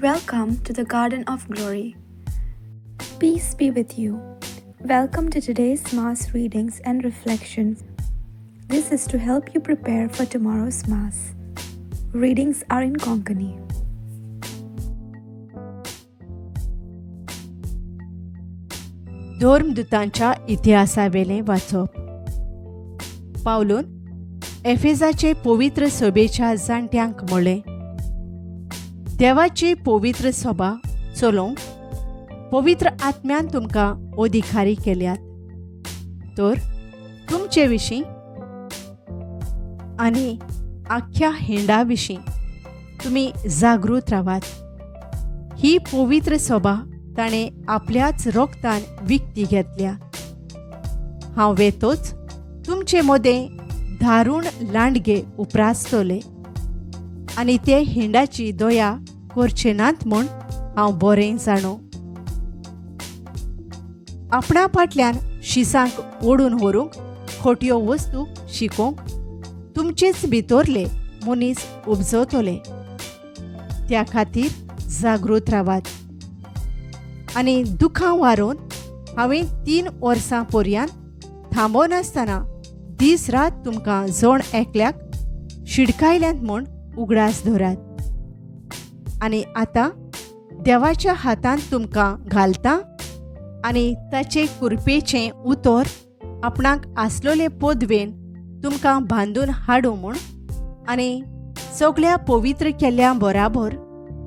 Welcome to the Garden of Glory. Peace be with you. Welcome to today's Mass readings and reflections. This is to help you prepare for tomorrow's Mass. Readings are in Konkani. धर्मदूतांच्या इतिहासावेले वाचप. पावलून एफेसाचे पवित्र सभेच्या जाणट्यांक म्हणले, देवाची पवित्र सभा चलोवंक पवित्र आत्म्यान तुमकां अधिकारी केल्यात, तर तुमचे विशीं आनी आख्या हेंडा विशीं तुमी जागृत रावात. ही पवित्र सभा ताणें आपल्याच रोगतान विकती घेतल्या. हांव वेतोच तुमचे मदें धारूण लांडगे उपरासतले आनी ते हिंडाची दया करचे नात म्हूण हांव बरें जाणो. आपणा फाटल्यान शिसांक ओडून व्हरूंक खोट्यो वस्तू शिकोवंक तुमचेच भितरले मनीस उपजवतले. त्या खातीर जागृत रावात. आनी दुखां वारोवन हांवें 3 वर्सां पर्यंत थांबोनासतना दीस रात तुमकां जोण एकल्याक शिडकायल्यांत म्हूण उगडास धरात. आनी आतां देवाच्या हातांत तुमकां घालता आनी ताचे कुरपेचें उतर आपणाक आसलोले पदवेन तुमकां बांदून हाडूं म्हूण आनी सगळ्या पवित्र केल्ल्या बराबर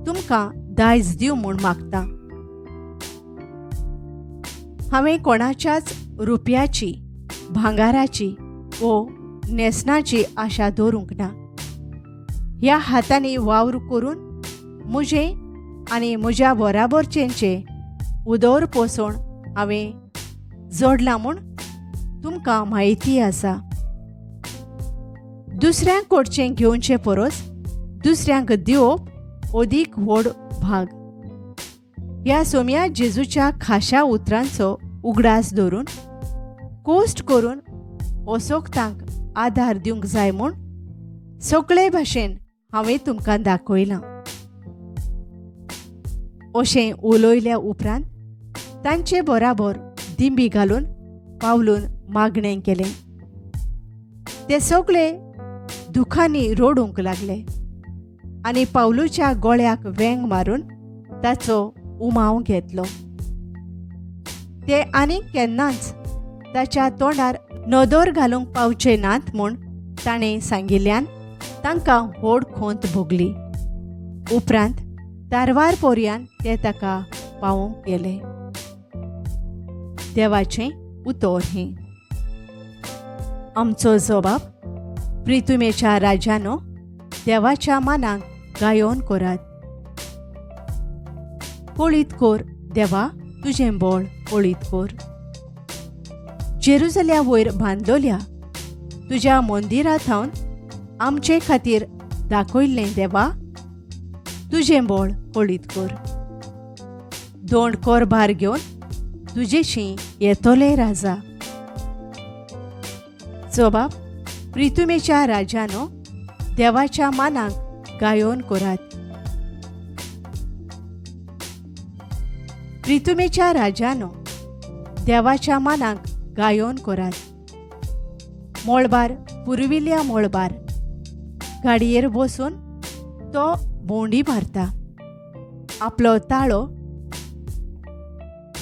तुमकां दायज दिवं म्हूण मागता. हांवें कोणाच्याच रुपयाची, भांगाराची वो नेसनाची आशा दवरूंक ना. ह्या हातांनी वावर करून म्हजें आनी म्हज्या बराबरचेंचे उदर पोसोवन हांवें जोडलां म्हूण तुमकां म्हायती आसा. दुसऱ्यांक कडचें घेवचें परस दुसऱ्यांक दिवप अदीक व्हड भाग. ह्या सोम्या जेजूच्या खाशा उतरांचो उगडास धरून कोस्ट करून असोक्तांक आदार दिवंक जाय म्हूण सगळे भाशेन हांवें तुमकां दाखयलां. अशें उलयल्या उपरांत तांचे बराबर दिंबी घालून पावलून मागणें केलें. ते सगळे दुखांनी रोडूंक लागले आनी पावलूच्या गळ्याक वेंग मारून ताचो उमाव घेतलो. ते आनीक केन्नाच ताच्या तोंडार नदर घालूंक पावचे नात म्हूण ताणें सांगिल्ल्यान तांकां व्हड खोंत भोगली. उपरांत तारवार पर्यंत ते ताका पावोवंक गेले. देवाचें उतर हें. आमचो जबाब, प्रितुमेच्या राजानो, देवाच्या मानाक गायोन करात. पळीत कर देवा, तुजें बळ पळीत कर. जेरुसल्या वयर बांदलोल्या तुज्या मंदिरांत हांव आमचे खातीर दाखयल्लें देवा, तुजें बळ पळीत कर. दोंड कर भार घेवन तुजेशी येतोले राजा. जबाब, प्रितुमेच्या राजानो, देवाच्या मानाक गायोन करात. प्रितुमेच्या राजानो, देवाच्या मानाक गायोन करात. मोळबार पुरविल्ल्या मोळबार गाडयेर बसून तो भोंवडी मारता. आपलो ताळो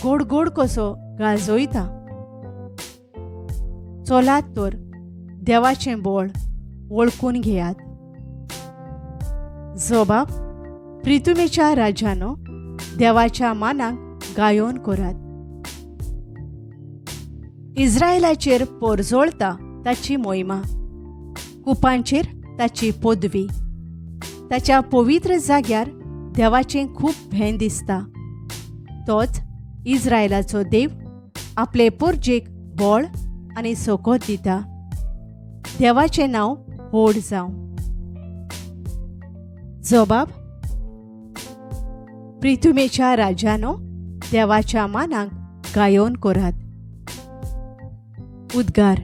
गोड गोड कसो गाजोयता. चलात तर देवाचें बळ वळखून घेयात. जबाब, प्रितुमेच्या राजानो, देवाच्या मानाक गायोन करात. इस्रायलाचेर परजोळता ताची मोहिमा, कुपांचेर ताची पदवी. ताच्या पवित्र जाग्यार देवाचें खूब भें दिसता. तोच इस्रायलाचो देव आपले परजेक बळ आनी सोकोत दिता. देवाचें नांव व्हड जावं. जबाब, प्रितुमेच्या राजानो, देवाच्या मानाक गायोन करात. उद्गार.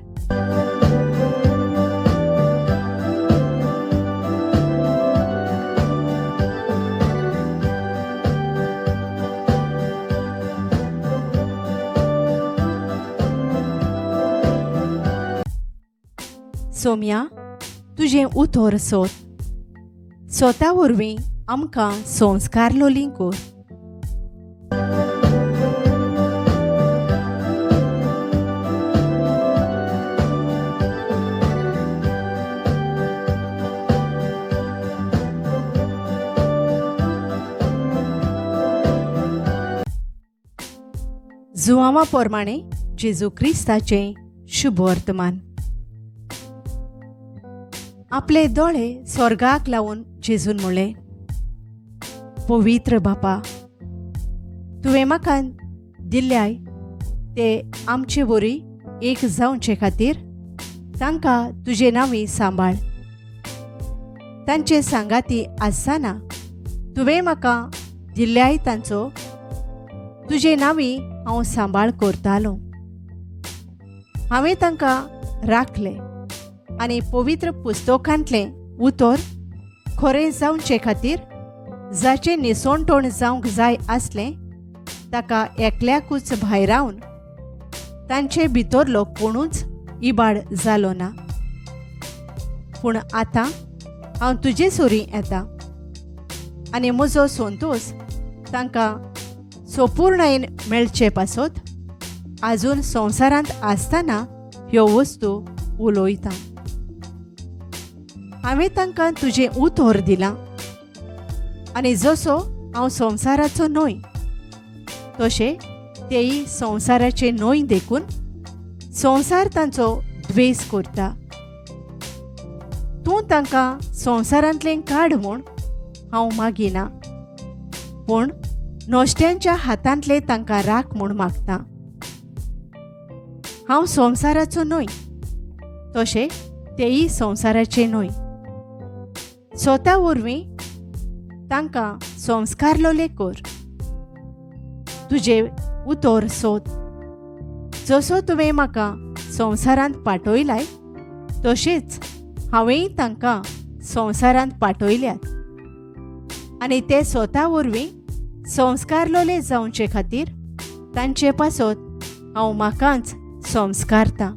सोम्या, तुजें उतर सोत. स्वता वरवीं आमकां संस्कार लोलीं कोर. जुआंवा पोरमाणे जेजू क्रिस्ताचें शुभ वर्तमान. आपले दोळे स्वर्गाक लावून जेजून म्हणलें, पवित्र बापा, तुवें म्हाका दिल्ल्याय ते आमचे वरी एक जावचे खातीर तांकां तुजे नांवी सांबाळ. तांचे सांगाती आसतना तुवें म्हाका दिल्ल्याय तांचो तुजे नांवी हांव सांबाळ करतालों. हांवें तांकां राखले आनी पवित्र पुस्तकांतलें उतर खरें जावचे खातीर जाचें निसोणटोण जावंक जाय आसलें ताका एकल्याकूच भायर रावन तांचे भितरलो कोणूच इबाड जालो ना. पूण आतां हांव तुजे सोरी येता आनी म्हजो संतोश तांकां संपूर्णयेन मेळचे पासत आजून संवसारांत आसतना ह्यो वस्तू उलोयता. हांवें तांकां तुजें उतर दिलां आनी जसो हांव संवसाराचो न्हय तशें तेय संवसाराचे न्हय देखून संवसार तांचो द्वेस करता. तूं तांकां संवसारांतलें काड म्हूण हांव मागिना, पूण नोश्ट्यांच्या हातांतले तांकां राख म्हूण मागता. हांव संवसाराचो न्हय तशें तेय संवसाराचे न्हय. स्वता वरवीं तांकां संस्कारलोले कर. तुजें उतर सोद. जसो तुवें म्हाका संवसारांत पाठयलाय तशेंच हांवेंय तांकां संवसारांत पाठयल्यात आनी ते स्वता वरवीं संस्कारलोले जावचे खातीर तांचे पासत हांव म्हाकाच संस्कारता.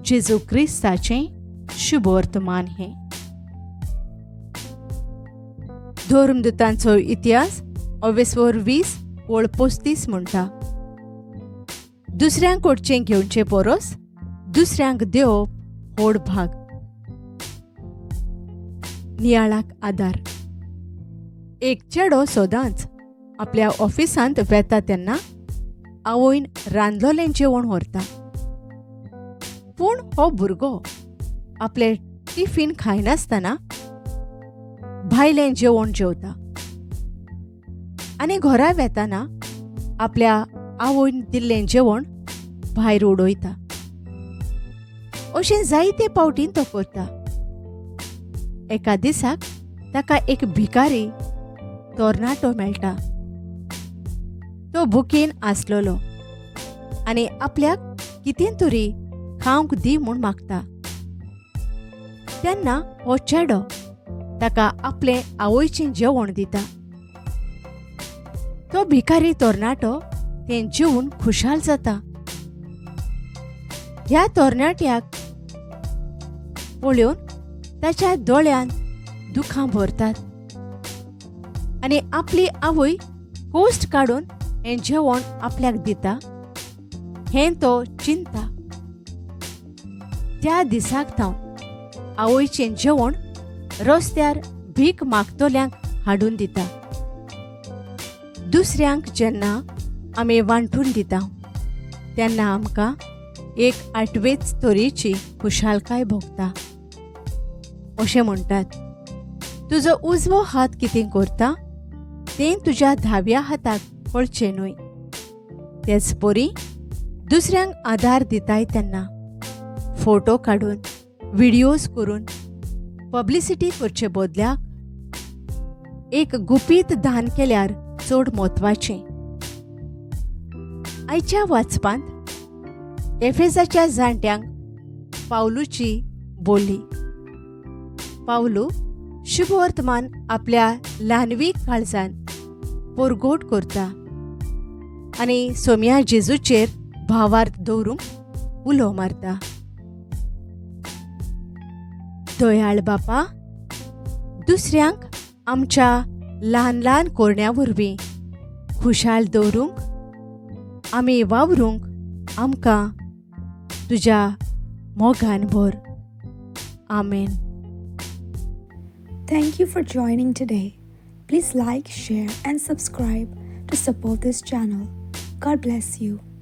जेजू क्रिस्ताचें शुभ वर्तमान हें. धर्मदुतांचो इतिहास 20:35 म्हणटा, दुसऱ्यांक कडचें घेवचे परस दुसऱ्यांक दिवप व्हड भाग. नियाळाक आदार. एक चेडो सदांच आपल्या ऑफिसांत वेता तेन्ना आवयन रांदलोलें जेवण व्हरता. पूण हो भुरगो आपले टिफीन खायनासतना भायलें जेवण जेवता आनी घरा वेताना आपल्या आवयन दिल्लें जेवण भायर उडयता. अशें जायते पावटीन तो करता. एका दिसाक ताका एक भिकारी तोरणाटो मेळटा. तो भुकेन आसलोलो आनी आपल्याक कितें तरी खावंक दी म्हूण मागता. तेन्ना हो चेडो ताका आपलें आवयचें जेवण दिता. तो भिकारी तोरणाटो तें जेवून खुशाल जाता. ह्या तोरणाट्याक पळोवन ताच्या दोळ्यांत दुखां भरतात आनी आपली आवय कोस्ट काडून हें जेवण आपल्याक दिता हें तो चिंता. त्या दिसाक थावन आवयचें जेवण रस्त्यार भीक मागतल्यांक हाडून दिता. दुसऱ्यांक जेन्ना आमी वांटून दिता तेन्ना आमकां एक आठवेच तरेची खुशालकाय भोगता. अशें म्हणटात, तुजो उजवो हात कितें करता तें तुज्या धाव्या हाताक कळचें न्हय. तेच परी दुसऱ्यांक आदार दिताय तेन्ना फोटो काडून व्हिडियोज करून पब्लिसिटी करचे बदल्याक एक गुपीत दान केल्यार चड म्हत्वाचें. आयच्या वाचपांत एफेसाच्या जाणट्यांक पावलूची बोली. पावलू शुभवर्तमान आपल्या ल्हानवी काळजान परगोट करता आनी सोम्या जेजूचेर भावार्थ दवरूंक उलो मारता. दयाळ बापा, दुसऱ्यांक आमच्या ल्हान ल्हान कोरण्या वरवीं खुशाल दवरूंक आमी वावरूंक आमकां तुज्या मोगान भर. आमेन. Thank you for joining today. Please like, share, and subscribe to support this channel. God bless you.